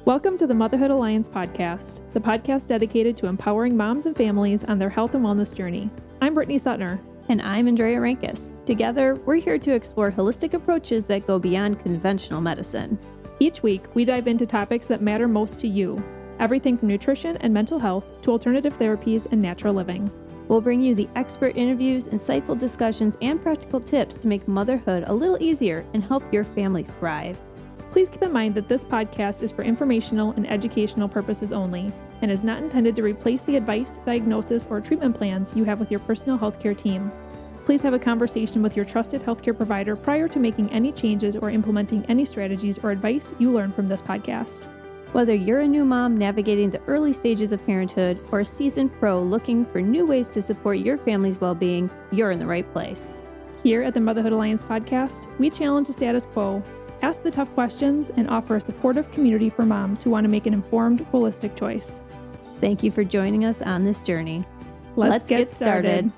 Welcome to the Motherhood Alliance podcast, the podcast dedicated to empowering moms and families on their health and wellness journey. I'm Brittany Suttner. And I'm Andrea Rankus. Together, we're here to explore holistic approaches that go beyond conventional medicine. Each week, we dive into topics that matter most to you, everything from nutrition and mental health to alternative therapies and natural living. We'll bring you the expert interviews, insightful discussions, and practical tips to make motherhood a little easier and help your family thrive. Please keep in mind that this podcast is for informational and educational purposes only and is not intended to replace the advice, diagnosis, or treatment plans you have with your personal healthcare team. Please have a conversation with your trusted healthcare provider prior to making any changes or implementing any strategies or advice you learn from this podcast. Whether you're a new mom navigating the early stages of parenthood or a seasoned pro looking for new ways to support your family's well-being, you're in the right place. Here at the Motherhood Alliance podcast, we challenge the status quo, ask the tough questions, and offer a supportive community for moms who want to make an informed, holistic choice. Thank you for joining us on this journey. Let's get started.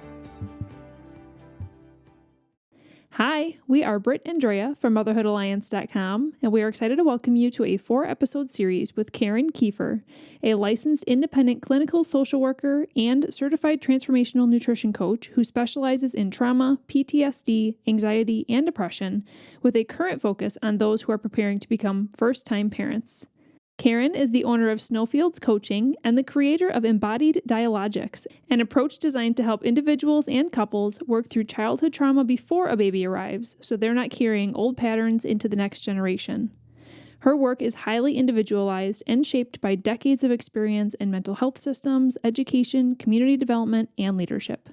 Hi, we are Britt and Andrea from motherhoodalliance.com, and we are excited to welcome you to a 4-episode series with Karen Kieffer, a licensed independent clinical social worker and certified transformational nutrition coach who specializes in trauma, PTSD, anxiety, and depression, with a current focus on those who are preparing to become first-time parents. Karen is the owner of Snowfields Coaching and the creator of Embodied Dialogics, an approach designed to help individuals and couples work through childhood trauma before a baby arrives so they're not carrying old patterns into the next generation. Her work is highly individualized and shaped by decades of experience in mental health systems, education, community development, and leadership.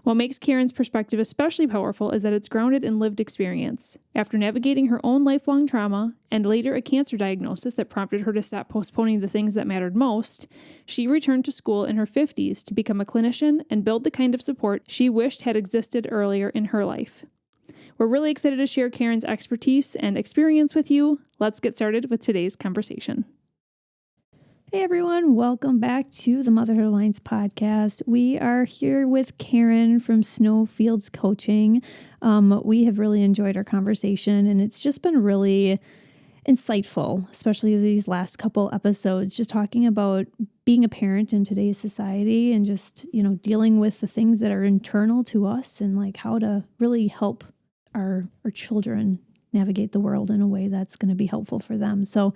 What makes Karen's perspective especially powerful is that it's grounded in lived experience. After navigating her own lifelong trauma and later a cancer diagnosis that prompted her to stop postponing the things that mattered most, she returned to school in her 50s to become a clinician and build the kind of support she wished had existed earlier in her life. We're really excited to share Karen's expertise and experience with you. Let's get started with today's conversation. Hey everyone, welcome back to the Motherhood Alliance podcast. We are here with Karen from Snowfields Coaching. We have really enjoyed our conversation, and it's just been really insightful, especially these last couple episodes, just talking about being a parent in today's society and just, dealing with the things that are internal to us and like how to really help our children navigate the world in a way that's going to be helpful for them. So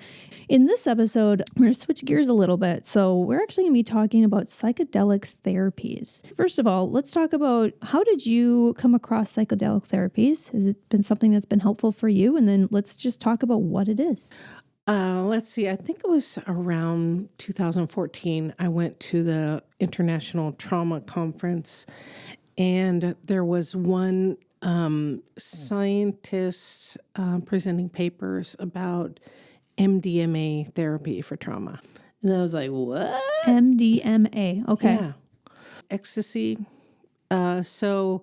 in this episode, we're going to switch gears a little bit. So we're actually going to be talking about psychedelic therapies. First of all, let's talk about how did you come across psychedelic therapies? Has it been something that's been helpful for you? And then let's just talk about what it is. Let's see. I think it was around 2014. I went to the International Trauma Conference, and there was one scientists presenting papers about MDMA therapy for trauma. And I was like, what? MDMA. Okay. Yeah. Ecstasy. So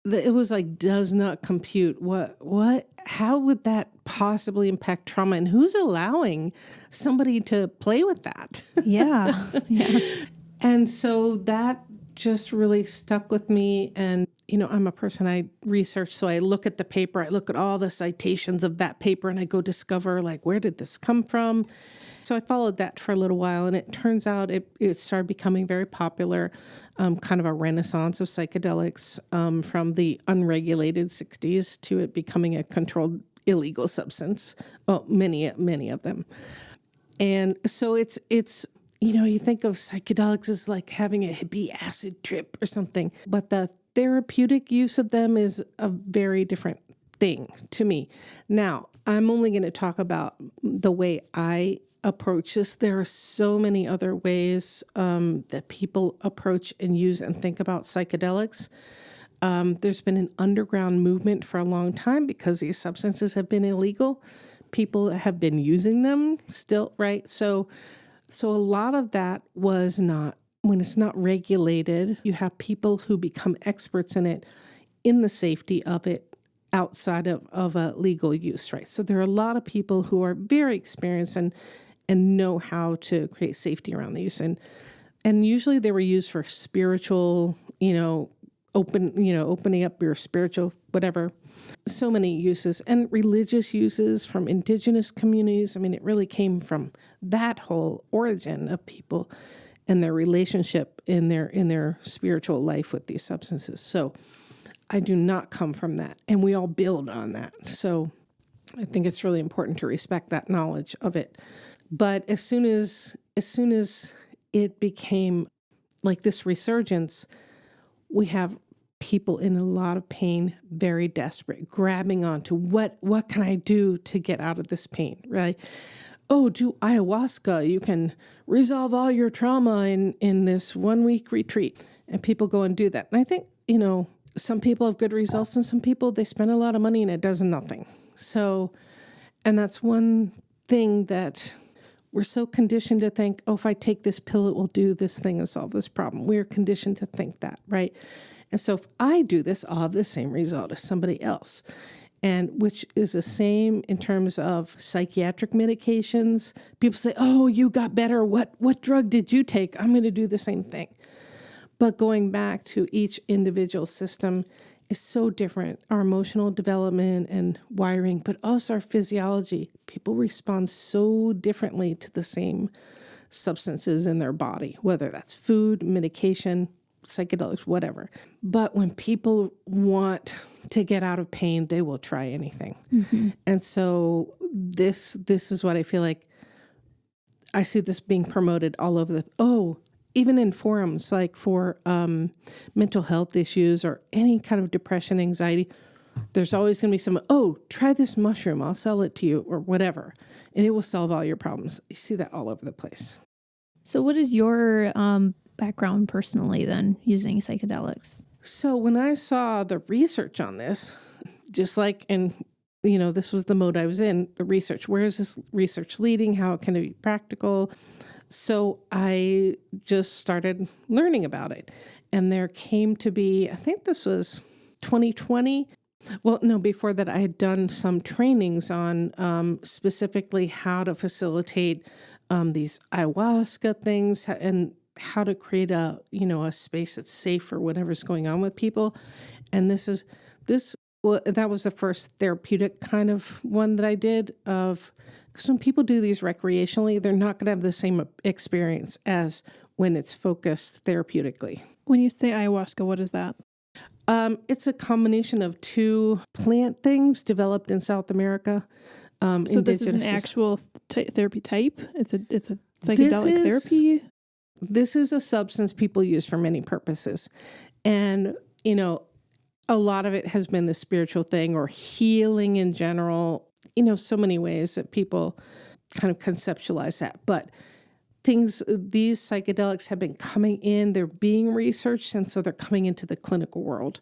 it was like, does not compute. What? How would that possibly impact trauma? And who's allowing somebody to play with that? Yeah. And so that just really stuck with me. And I'm a person, I research, so I look at the paper, I look at all the citations of that paper, and I go discover, like, where did this come from? So I followed that for a little while, and it turns out it started becoming very popular, kind of a renaissance of psychedelics from the unregulated 60s to it becoming a controlled illegal substance. Well, many of them. And so it's you think of psychedelics as like having a hippie acid trip or something, but the therapeutic use of them is a very different thing to me. Now, I'm only going to talk about the way I approach this. There are so many other ways that people approach and use and think about psychedelics. There's been an underground movement for a long time because these substances have been illegal. People have been using them still, right? So a lot of that was not, when it's not regulated, you have people who become experts in it, in the safety of it, outside of a legal use, right? So there are a lot of people who are very experienced and know how to create safety around the use. And usually they were used for spiritual, opening up your spiritual whatever. so many uses and religious uses from indigenous communities. I mean, it really came from that whole origin of people and their relationship in their spiritual life with these substances. So I do not come from that, and we all build on that. So I think it's really important to respect that knowledge of it. But as soon as it became like this resurgence, we have people in a lot of pain, very desperate, grabbing onto what can I do to get out of this pain, right? Oh, do ayahuasca. You can resolve all your trauma in this 1-week retreat. And people go and do that. And I think, some people have good results and some people, they spend a lot of money and it does nothing. So, and that's one thing that we're so conditioned to think, oh, if I take this pill, it will do this thing and solve this problem. We're conditioned to think that, right? And so if I do this, I'll have the same result as somebody else. And which is the same in terms of psychiatric medications. People say, oh, you got better. What drug did you take? I'm going to do the same thing. But going back to each individual system is so different. Our emotional development and wiring, but also our physiology. People respond so differently to the same substances in their body, whether that's food, medication, psychedelics, whatever. But when people want to get out of pain, they will try anything. Mm-hmm. And so this is what I feel like I see this being promoted all over even in forums like for mental health issues or any kind of depression, anxiety, there's always going to be someone, try this mushroom, I'll sell it to you or whatever, and it will solve all your problems. You see that all over the place. So what is your background personally then using psychedelics? So when I saw the research on this, just like this was the mode I was in, the research, where is this research leading? How can it be practical? So I just started learning about it. And there came to be, I think this was 2020. Well, no, before that I had done some trainings on specifically how to facilitate these ayahuasca things and how to create a space that's safe for whatever's going on with people. And that was the first therapeutic kind of one that I did because when people do these recreationally, they're not going to have the same experience as when it's focused therapeutically. When you say ayahuasca, what is that? It's a combination of two plant things developed in South America. So this is an actual therapy type? It's a psychedelic therapy? This is a substance people use for many purposes. And, a lot of it has been the spiritual thing or healing in general, so many ways that people kind of conceptualize that. But these psychedelics have been coming in, they're being researched, and so they're coming into the clinical world.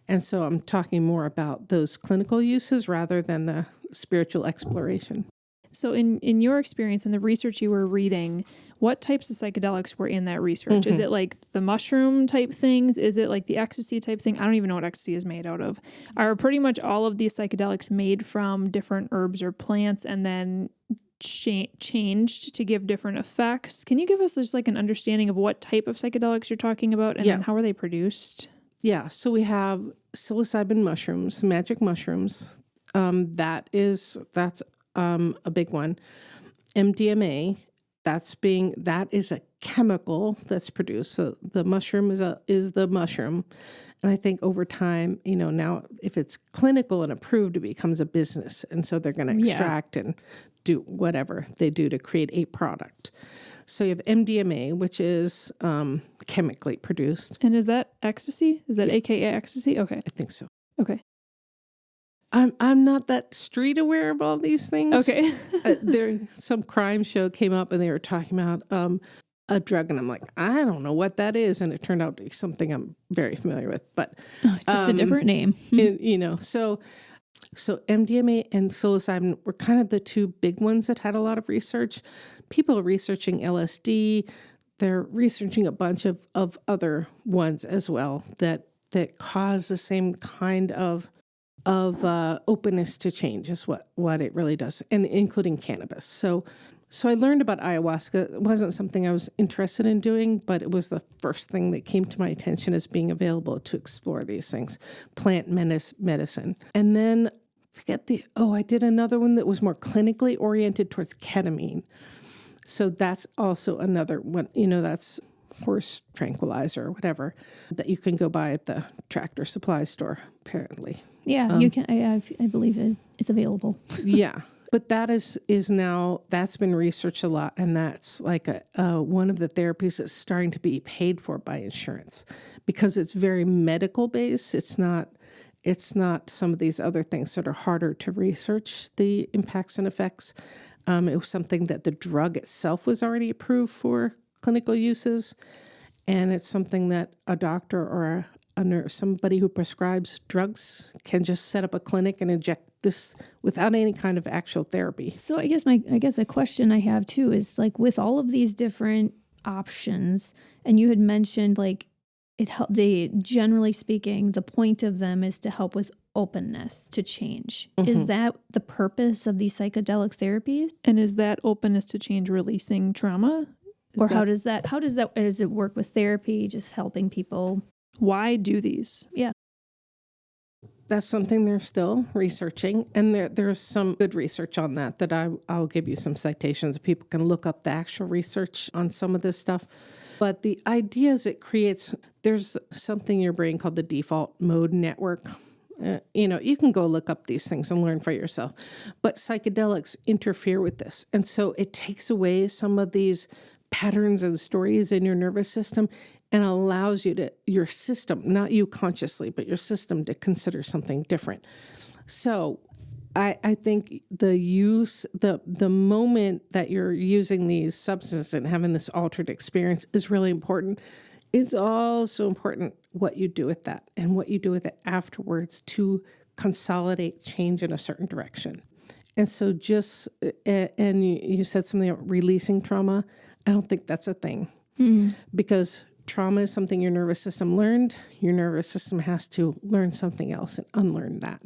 And so I'm talking more about those clinical uses rather than the spiritual exploration. So in your experience and the research you were reading, what types of psychedelics were in that research? Mm-hmm. Is it like the mushroom type things? Is it like the ecstasy type thing? I don't even know what ecstasy is made out of. Are pretty much all of these psychedelics made from different herbs or plants and then changed to give different effects? Can you give us just like an understanding of what type of psychedelics you're talking about and then how are they produced? Yeah, so we have psilocybin mushrooms, magic mushrooms. That's a big one. MDMA, that is a chemical that's produced. So the mushroom is the mushroom. And I think over time, now if it's clinical and approved, it becomes a business. And so they're going to extract and do whatever they do to create a product. So you have MDMA, which is chemically produced. And is that ecstasy? Is that AKA ecstasy? Okay. I think so. Okay. I'm not that street aware of all these things. Okay. Some crime show came up and they were talking about a drug, and I'm like, I don't know what that is, and it turned out to be something I'm very familiar with, but just a different name. So MDMA and psilocybin were kind of the two big ones that had a lot of research. People are researching LSD. They're researching a bunch of other ones as well that cause the same kind of openness to change is what it really does, and including cannabis. So So I learned about ayahuasca. It wasn't something I was interested in doing, but it was the first thing that came to my attention as being available to explore these things, plant medicine. And then I did another one that was more clinically oriented towards ketamine. So that's also another one, that's horse tranquilizer or whatever that you can go buy at the Tractor Supply store, apparently. Yeah, you can. I believe it's available. Yeah. But that is now, that's been researched a lot, and that's like one of the therapies that's starting to be paid for by insurance because it's very medical based. It's not some of these other things that are harder to research the impacts and effects. It was something that the drug itself was already approved for clinical uses, and it's something that a doctor or a nurse, somebody who prescribes drugs, can just set up a clinic and inject this without any kind of actual therapy. So I guess a question I have too is like with all of these different options, and you had mentioned like generally speaking, the point of them is to help with openness to change. Mm-hmm. Is that the purpose of these psychedelic therapies? And is that openness to change releasing trauma? How does it work with therapy, just helping people? Why do these? Yeah. That's something they're still researching, and there's some good research on that I'll give you some citations. People can look up the actual research on some of this stuff. But the idea is there's something in your brain called the default mode network. You can go look up these things and learn for yourself. But psychedelics interfere with this. And so it takes away some of these patterns and stories in your nervous system and allows your system, not you consciously, but your system to consider something different. So I think the moment that you're using these substances and having this altered experience is really important. It's also important what you do with that and what you do with it afterwards to consolidate change in a certain direction. And so and you said something about releasing trauma. I don't think that's a thing because trauma is something your nervous system learned. Your nervous system has to learn something else and unlearn that.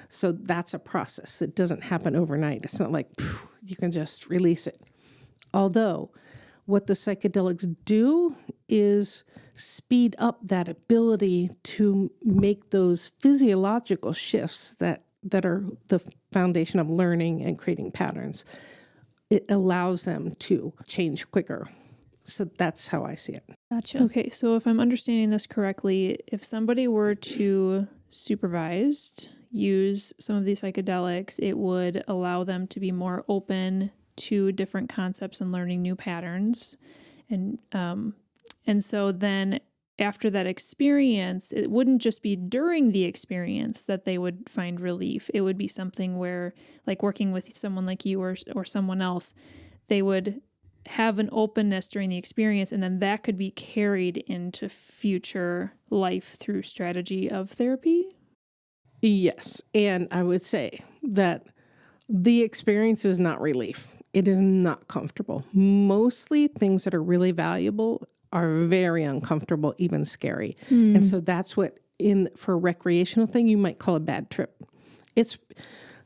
So that's a process that doesn't happen overnight. It's not like you can just release it. Although what the psychedelics do is speed up that ability to make those physiological shifts that are the foundation of learning and creating patterns. It allows them to change quicker. So that's how I see it. Gotcha. Okay, so if I'm understanding this correctly, if somebody were to supervised use some of these psychedelics, it would allow them to be more open to different concepts and learning new patterns. And so then after that experience, it wouldn't just be during the experience that they would find relief. It would be something where, like working with someone like you or someone else, they would have an openness during the experience, and then that could be carried into future life through strategy of therapy? Yes, and I would say that the experience is not relief. It is not comfortable. Mostly things that are really valuable are very uncomfortable, even scary. And so that's what for a recreational thing, you might call a bad trip.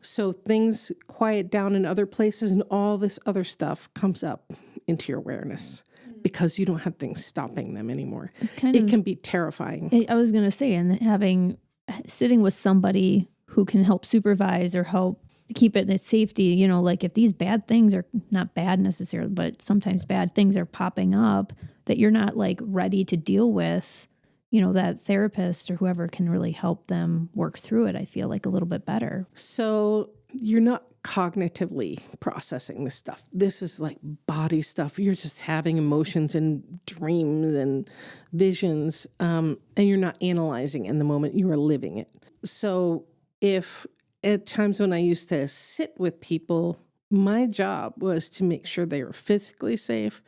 So things quiet down in other places and all this other stuff comes up into your awareness because you don't have things stopping them anymore. It can be terrifying. I was going to say, and sitting with somebody who can help supervise or help keep it in safety, like if these bad things are not bad necessarily, but sometimes bad things are popping up that you're not like ready to deal with, that therapist or whoever can really help them work through it, I feel like a little bit better. So you're not cognitively processing this stuff. This is like body stuff. You're just having emotions and dreams and visions, and you're not analyzing in the moment. You are living it. So if at times when I used to sit with people, my job was to make sure they were physically safe,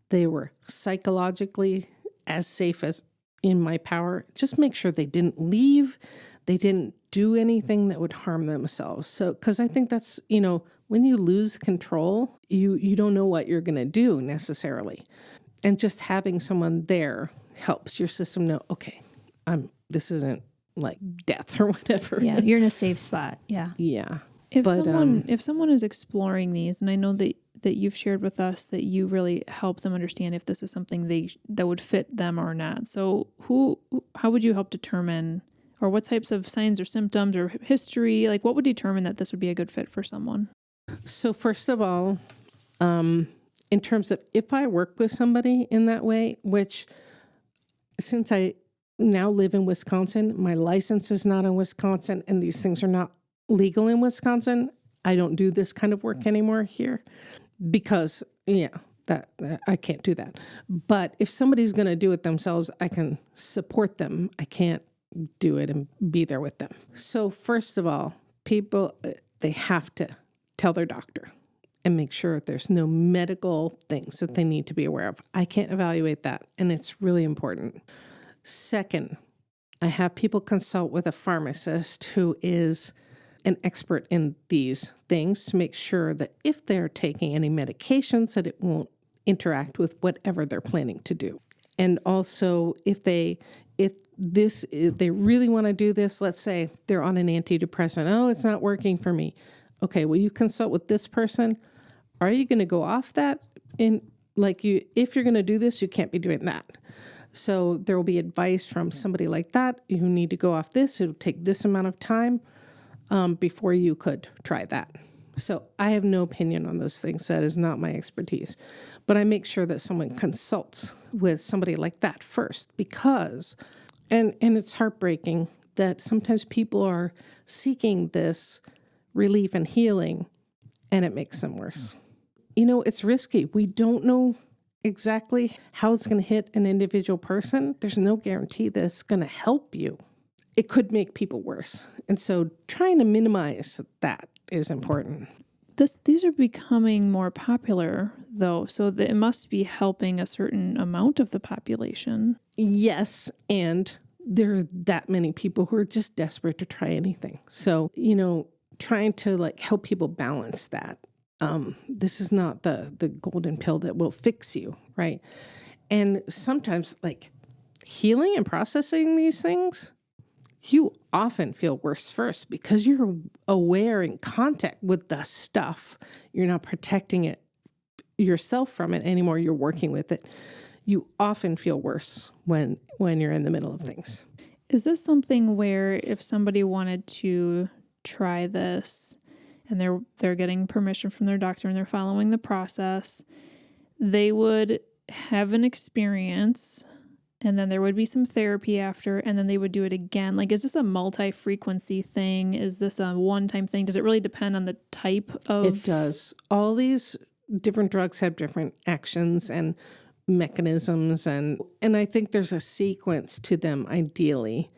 they were psychologically as safe as in my power, just make sure they didn't leave, they didn't do anything that would harm themselves. So, because I think that's, when you lose control, you don't know what you're going to do necessarily. And just having someone there helps your system know, okay, this isn't like death or whatever. Yeah, you're in a safe spot. Yeah. Yeah. If someone is exploring these, and I know that that you've shared with us that you really help them understand if this is something that would fit them or not. So how would you help determine, or what types of signs or symptoms or history, like what would determine that this would be a good fit for someone? So first of all, in terms of if I work with somebody in that way, which since I now live in Wisconsin, my license is not in Wisconsin, and these things are not legal in Wisconsin, I don't do this kind of work anymore here because, that I can't do that. But if somebody's going to do it themselves, I can support them. I can't do it and be there with them. So first of all, people, they have to tell their doctor and make sure there's no medical things that they need to be aware of. I can't evaluate that, and it's really important. Second, I have people consult with a pharmacist who is an expert in these things to make sure that if they're taking any medications, that it won't interact with whatever they're planning to do. And also, if they really want to do this, let's say they're on an antidepressant. Oh, it's not working for me. Okay, will you consult with this person? Are you going to go off that? If you're going to do this, you can't be doing that. So there will be advice from somebody like that. You need to go off this. It'll take this amount of time before you could try that. So I have no opinion on those things. That is not my expertise. But I make sure that someone consults with somebody like that first because, and it's heartbreaking that sometimes people are seeking this relief and healing and it makes them worse. It's risky. We don't know exactly how it's going to hit an individual person. There's no guarantee that it's going to help you. It could make people worse. And so trying to minimize that is important. These are becoming more popular, though, so that it must be helping a certain amount of the population. Yes, and there are that many people who are just desperate to try anything. So, trying to help people balance that. This is not the golden pill that will fix you, right? And sometimes healing and processing these things, you often feel worse first because you're aware in contact with the stuff. You're not protecting it yourself from it anymore. You're working with it. You often feel worse when you're in the middle of things. Is this something where if somebody wanted to try this and they're getting permission from their doctor and they're following the process, they would have an experience and then there would be some therapy after, and then they would do it again? Is this a multi-frequency thing? Is this a one-time thing? Does it really depend on the type of... It does. All these different drugs have different actions and mechanisms, and I think there's a sequence to them, ideally.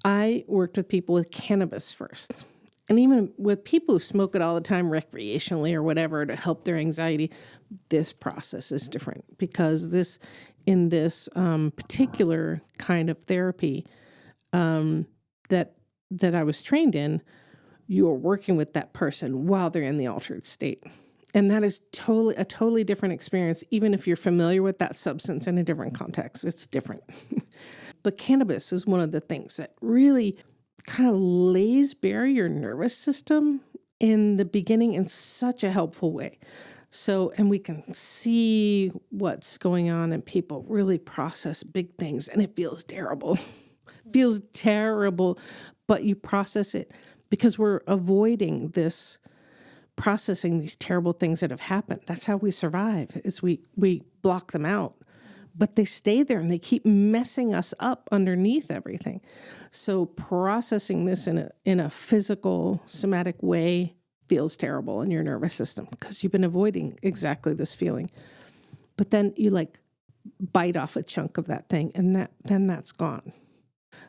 I worked with people with cannabis first. And even with people who smoke it all the time recreationally or whatever to help their anxiety, this process is different because in this particular kind of therapy that I was trained in, you are working with that person while they're in the altered state. And that is a totally different experience, even if you're familiar with that substance in a different context. It's different. But cannabis is one of the things that really kind of lays bare your nervous system in the beginning in such a helpful way. So, and we can see what's going on and people really process big things and it feels terrible. Feels terrible, but you process it because we're avoiding this processing these terrible things that have happened. That's how we survive, is we block them out. But they stay there and they keep messing us up underneath everything. So processing this in a physical, somatic way feels terrible in your nervous system because you've been avoiding exactly this feeling. But then you bite off a chunk of that thing and then that's gone.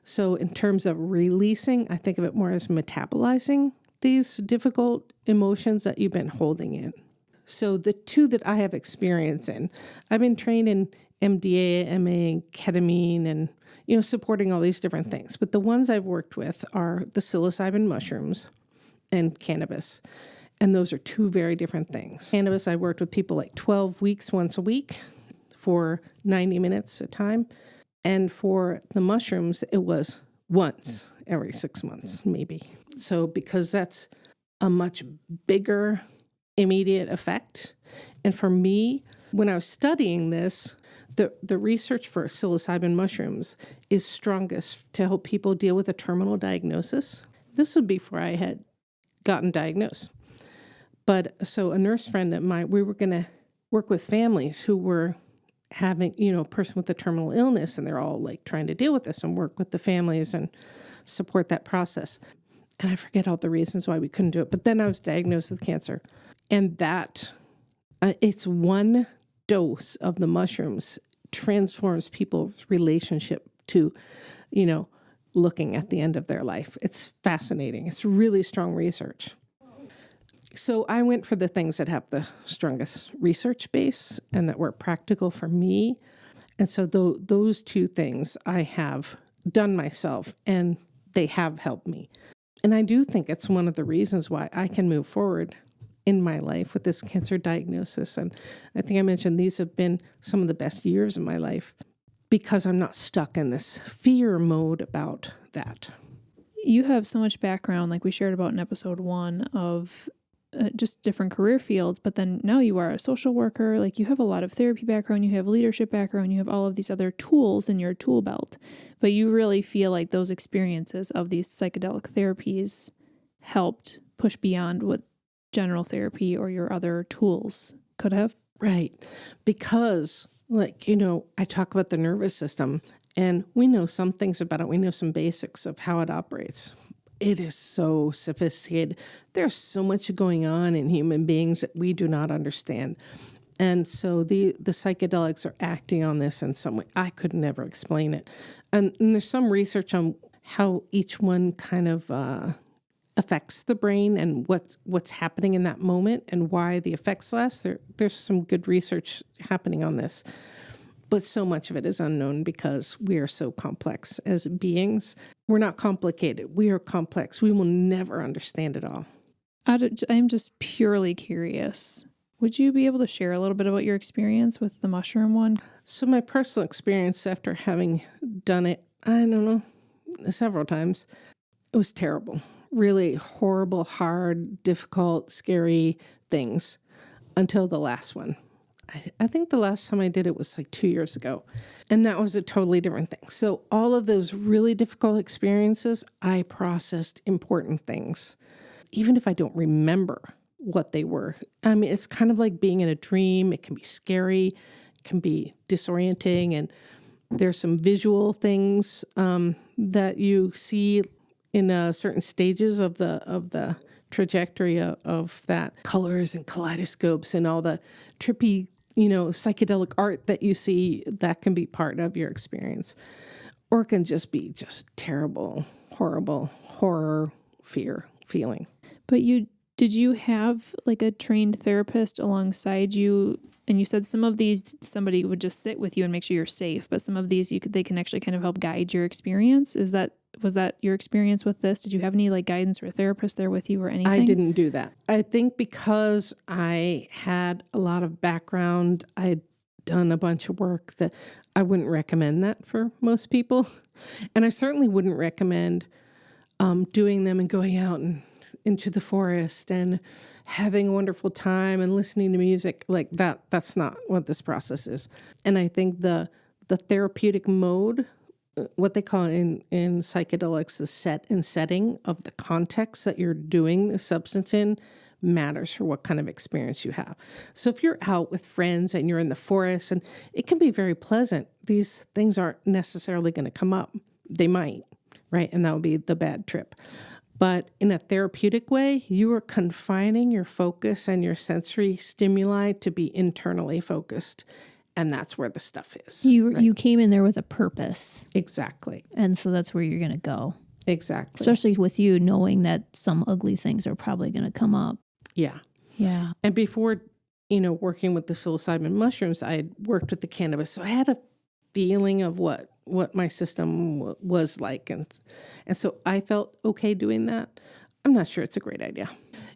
So in terms of releasing, I think of it more as metabolizing these difficult emotions that you've been holding in. So the two that I have experience in, I've been trained in MDMA, ketamine, and supporting all these different things. But the ones I've worked with are the psilocybin mushrooms and cannabis. And those are two very different things. Cannabis, I worked with people 12 weeks once a week for 90 minutes a time. And for the mushrooms, it was once every 6 months, maybe. So because that's a much bigger immediate effect. And for me, when I was studying this, the research for psilocybin mushrooms is strongest to help people deal with a terminal diagnosis. This was before I had gotten diagnosed. But so a nurse friend of mine, we were going to work with families who were having, a person with a terminal illness, and they're all like trying to deal with this and work with the families and support that process. And I forget all the reasons why we couldn't do it. But then I was diagnosed with cancer. And that, it's one dose of the mushrooms transforms people's relationship to, looking at the end of their life. It's fascinating. It's really strong research. So I went for the things that have the strongest research base and that were practical for me. And so those two things I have done myself, and they have helped me. And I do think it's one of the reasons why I can move forward in my life with this cancer diagnosis. And I think I mentioned these have been some of the best years of my life because I'm not stuck in this fear mode about that. You have so much background, like we shared about in episode 1, of just different career fields, but then now you are a social worker. Like, you have a lot of therapy background, you have leadership background, you have all of these other tools in your tool belt, but you really feel like those experiences of these psychedelic therapies helped push beyond what general therapy or your other tools could have. Right. Because, I talk about the nervous system, and we know some things about it. We know some basics of how it operates. It is so sophisticated. There's so much going on in human beings that we do not understand. And so the psychedelics are acting on this in some way. I could never explain it. And there's some research on how each one kind of affects the brain and what's happening in that moment and why the effects last. There's some good research happening on this. But so much of it is unknown because we are so complex as beings. We're not complicated. We are complex. We will never understand it all. I'm just purely curious. Would you be able to share a little bit about your experience with the mushroom one? So my personal experience after having done it, I don't know, several times, it was terrible. Really horrible, hard, difficult, scary things until the last one. I think the last time I did it was like 2 years ago, and that was a totally different thing. So all of those really difficult experiences, I processed important things, even if I don't remember what they were. I mean, it's kind of like being in a dream. It can be scary, it can be disorienting, and there's some visual things that you see in certain stages of the trajectory of that, colors and kaleidoscopes and all the trippy, psychedelic art that you see. That can be part of your experience, or it can just be terrible, horrible, horror, fear feeling. But did you have like a trained therapist alongside you? And you said some of these, somebody would just sit with you and make sure you're safe, but some of these they can actually kind of help guide your experience. Was that your experience with this? Did you have any like guidance or a therapist there with you or anything? I didn't do that. I think because I had a lot of background, I'd done a bunch of work, that I wouldn't recommend that for most people. And I certainly wouldn't recommend doing them and going out and into the forest and having a wonderful time and listening to music like that. That's not what this process is. And I think the therapeutic mode, what they call in psychedelics, the set and setting of the context that you're doing the substance in, matters for what kind of experience you have. So if you're out with friends and you're in the forest, and it can be very pleasant, these things aren't necessarily going to come up. They might, right? And that would be the bad trip. But in a therapeutic way, you are confining your focus and your sensory stimuli to be internally focused. And that's where the stuff is. You came in there with a purpose. Exactly. And so that's where you're going to go. Exactly. Especially with you knowing that some ugly things are probably going to come up. Yeah. Yeah. And before, working with the psilocybin mushrooms, I had worked with the cannabis. So I had a feeling of what my system was like. And so I felt okay doing that. I'm not sure it's a great idea.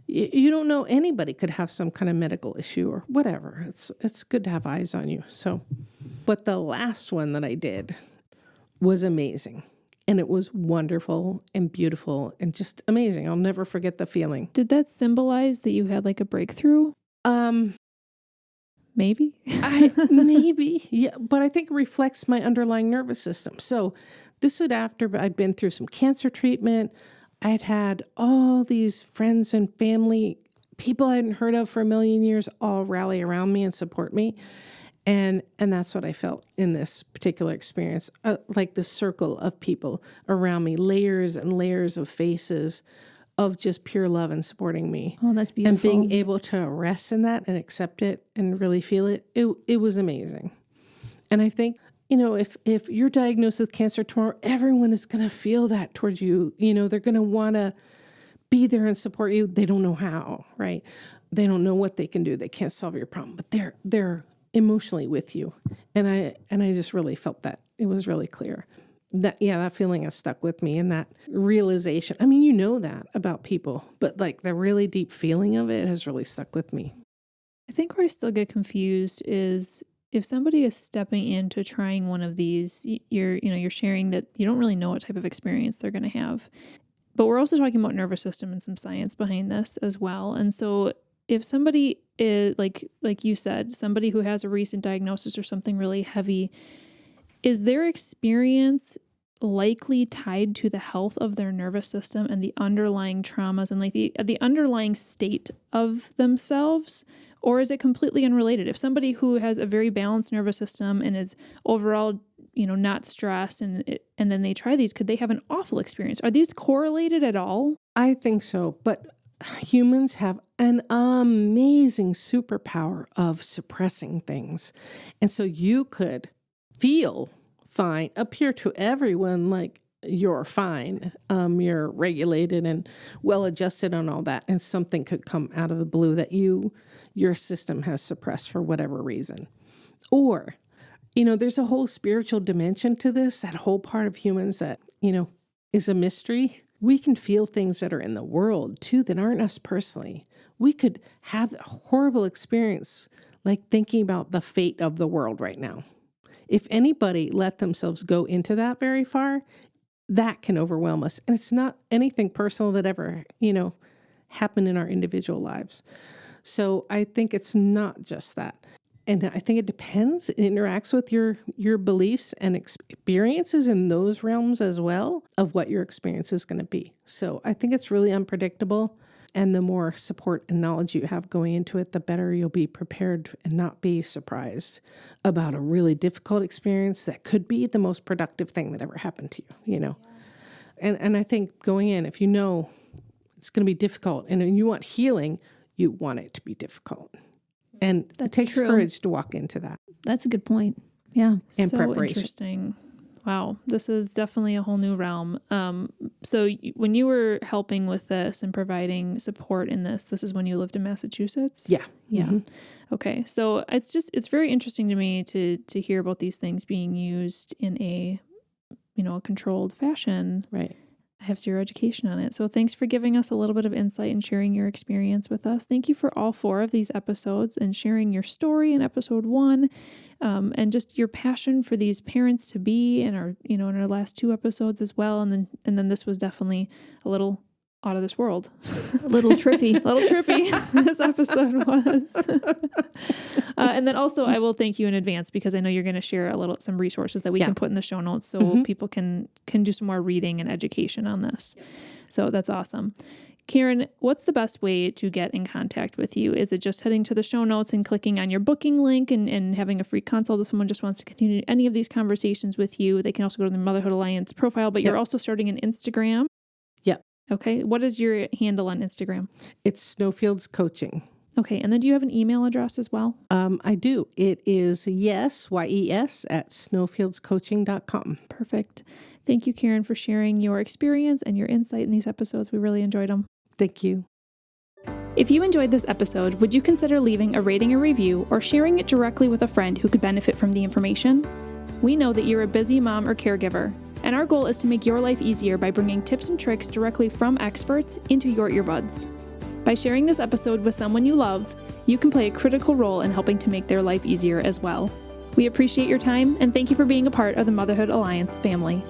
You don't know, anybody could have some kind of medical issue or whatever. It's good to have eyes on you. So, but the last one that I did was amazing. And it was wonderful and beautiful and just amazing. I'll never forget the feeling. Did that symbolize that you had like a breakthrough? Maybe. Maybe. Yeah, but I think it reflects my underlying nervous system. So this was after I'd been through some cancer treatment. I'd had all these friends and family, people I hadn't heard of for a million years, all rally around me and support me. And that's what I felt in this particular experience, like the circle of people around me, layers and layers of faces of just pure love and supporting me. Oh, that's beautiful. And being able to rest in that and accept it and really feel it, it was amazing. And I think, if you're diagnosed with cancer tomorrow, everyone is going to feel that towards you. They're going to want to be there and support you. They don't know how, right? They don't know what they can do. They can't solve your problem, but they're emotionally with you. And I just really felt that. It was really clear. That feeling has stuck with me, and that realization. I mean, that about people, but like the really deep feeling of it has really stuck with me. I think where I still get confused is if somebody is stepping into trying one of these, you're sharing that you don't really know what type of experience they're going to have. But we're also talking about nervous system and some science behind this as well. And so if somebody is like you said, somebody who has a recent diagnosis or something really heavy, is their experience likely tied to the health of their nervous system and the underlying traumas and like the underlying state of themselves? Or is it completely unrelated? If somebody who has a very balanced nervous system and is overall, not stressed and then they try these, could they have an awful experience? Are these correlated at all? I think so. But humans have an amazing superpower of suppressing things. And so you could feel fine, appear to everyone like you're fine, you're regulated and well-adjusted on all that, and something could come out of the blue that your system has suppressed for whatever reason. Or, there's a whole spiritual dimension to this, that whole part of humans that, is a mystery. We can feel things that are in the world, too, that aren't us personally. We could have a horrible experience, like thinking about the fate of the world right now. If anybody let themselves go into that very far, that can overwhelm us. And it's not anything personal that ever, happened in our individual lives. So I think it's not just that. And I think it depends. It interacts with your beliefs and experiences in those realms as well of what your experience is going to be. So I think it's really unpredictable. And the more support and knowledge you have going into it, the better you'll be prepared and not be surprised about a really difficult experience that could be the most productive thing that ever happened to you, Yeah. And I think going in, if it's going to be difficult and you want healing, you want it to be difficult. And it takes courage to walk into that. That's a good point. Yeah. And so preparation. Interesting. Wow, this is definitely a whole new realm. So when you were helping with this and providing support in this is when you lived in Massachusetts? Yeah. Yeah. Mm-hmm. Okay. So it's very interesting to me to hear about these things being used in a controlled fashion. Right. I have zero education on it. So thanks for giving us a little bit of insight and sharing your experience with us. Thank you for all 4 of these episodes and sharing your story in episode 1, and just your passion for these parents to be in our, in our last 2 episodes as well. And then this was definitely a little out of this world. A little trippy. This episode was. And then also I will thank you in advance because I know you're going to share some resources that we can put in the show notes so people can do some more reading and education on this. Yep. So that's awesome. Karen, what's the best way to get in contact with you? Is it just heading to the show notes and clicking on your booking link and having a free consult if someone just wants to continue any of these conversations with you? They can also go to the Motherhood Alliance profile, but you're also starting an Instagram. Yep. Okay. What is your handle on Instagram? It's Snowfields Coaching. Okay. And then do you have an email address as well? I do. It is yes, YES, at snowfieldscoaching.com. Perfect. Thank you, Karen, for sharing your experience and your insight in these episodes. We really enjoyed them. Thank you. If you enjoyed this episode, would you consider leaving a rating or review or sharing it directly with a friend who could benefit from the information? We know that you're a busy mom or caregiver, and our goal is to make your life easier by bringing tips and tricks directly from experts into your earbuds. By sharing this episode with someone you love, you can play a critical role in helping to make their life easier as well. We appreciate your time and thank you for being a part of the Motherhood Alliance family.